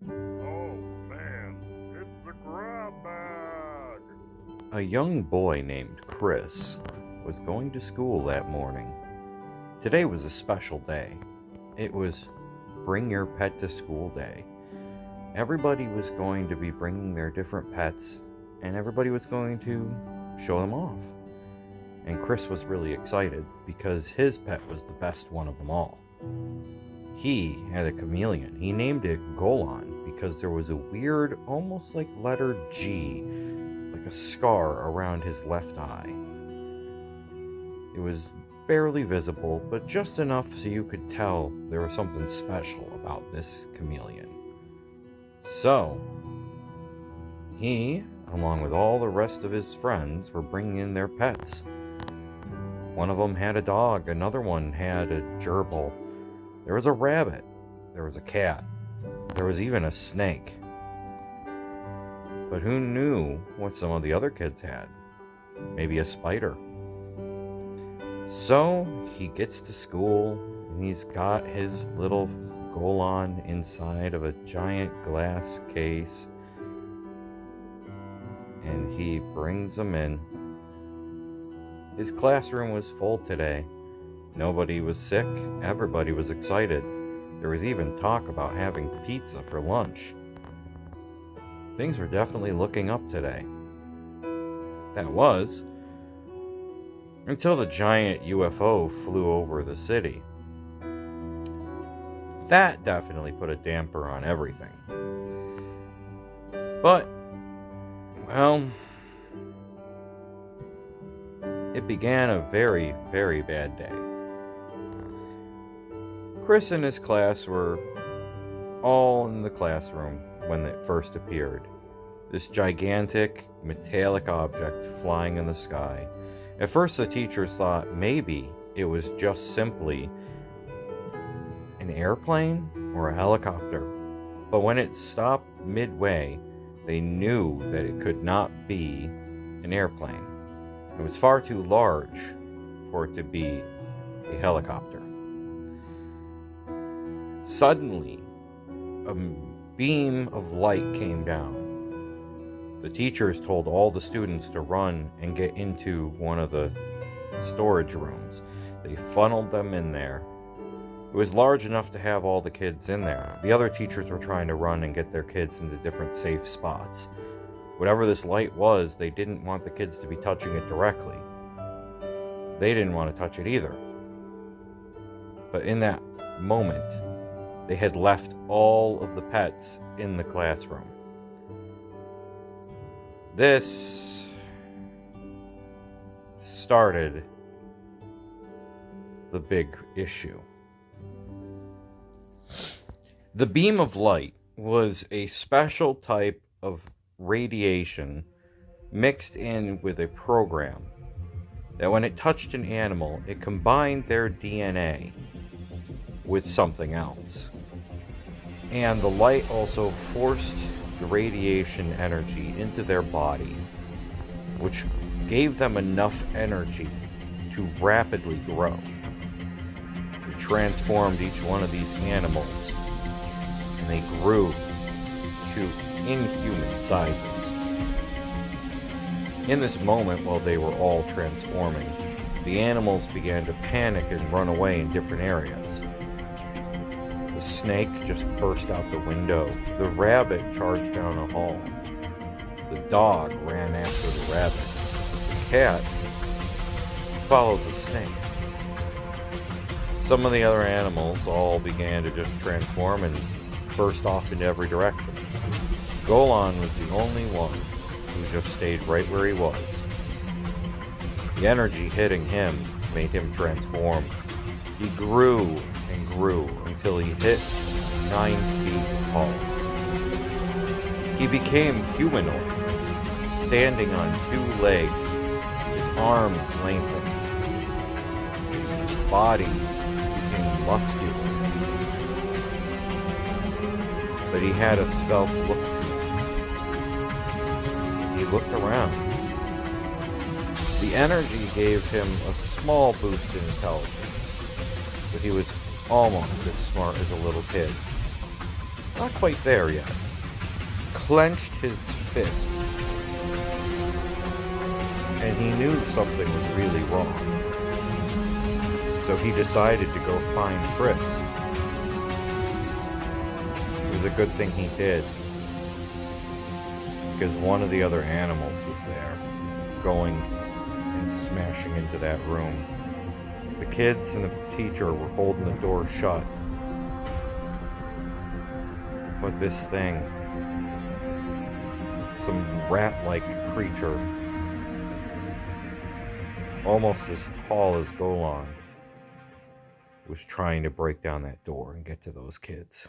Oh man, it's the grab bag! A young boy named Chris was going to school that morning. Today was a special day. It was Bring Your Pet to School Day. Everybody was going to be bringing their different pets, and everybody was going to show them off. And Chris was really excited because his pet was the best one of them all. He had a chameleon. He named it Golan because there was a weird, almost like letter G, like a scar around his left eye. It was barely visible, but just enough so you could tell there was something special about this chameleon. So, he, along with all the rest of his friends, were bringing in their pets. One of them had a dog, another one had a gerbil. There was a rabbit, there was a cat, there was even a snake. But who knew what some of the other kids had? Maybe a spider. So he gets to school and he's got his little Golan inside of a giant glass case, and he brings them in. His classroom was full today. Nobody was sick. Everybody was excited. There was even talk about having pizza for lunch. Things were definitely looking up today. That was, until the giant UFO flew over the city. That definitely put a damper on everything. But, well, it began a very, very bad day. Chris and his class were all in the classroom when it first appeared. This gigantic, metallic object flying in the sky. At first the teachers thought maybe it was just simply an airplane or a helicopter. But when it stopped midway, they knew that it could not be an airplane. It was far too large for it to be a helicopter. Suddenly, a beam of light came down. The teachers told all the students to run and get into one of the storage rooms. They funneled them in there. It was large enough to have all the kids in there. The other teachers were trying to run and get their kids into different safe spots. Whatever this light was, they didn't want the kids to be touching it directly. They didn't want to touch it either. But in that moment, they had left all of the pets in the classroom. This started the big issue. The beam of light was a special type of radiation mixed in with a program that when it touched an animal, it combined their DNA with something else. And the light also forced the radiation energy into their body, which gave them enough energy to rapidly grow. It transformed each one of these animals, and they grew to inhuman sizes. In this moment, while they were all transforming, the animals began to panic and run away in different areas. The snake just burst out the window. The rabbit charged down a hall. The dog ran after the rabbit. The cat followed the snake. Some of the other animals all began to just transform and burst off in every direction. Golan was the only one who just stayed right where he was. The energy hitting him made him transform. He grew and grew until he hit 9 feet tall. He became humanoid, standing on 2 legs, his arms lengthened, his body became muscular, but he had a stealth look to him. He looked around. The energy gave him a small boost in intelligence, but he was almost as smart as a little kid. Not quite there yet. Clenched his fist. And he knew something was really wrong. So he decided to go find Chris. It was a good thing he did, because one of the other animals was there, going and smashing into that room. The kids and the teacher were holding the door shut. But this thing, some rat-like creature, almost as tall as Golan, was trying to break down that door and get to those kids.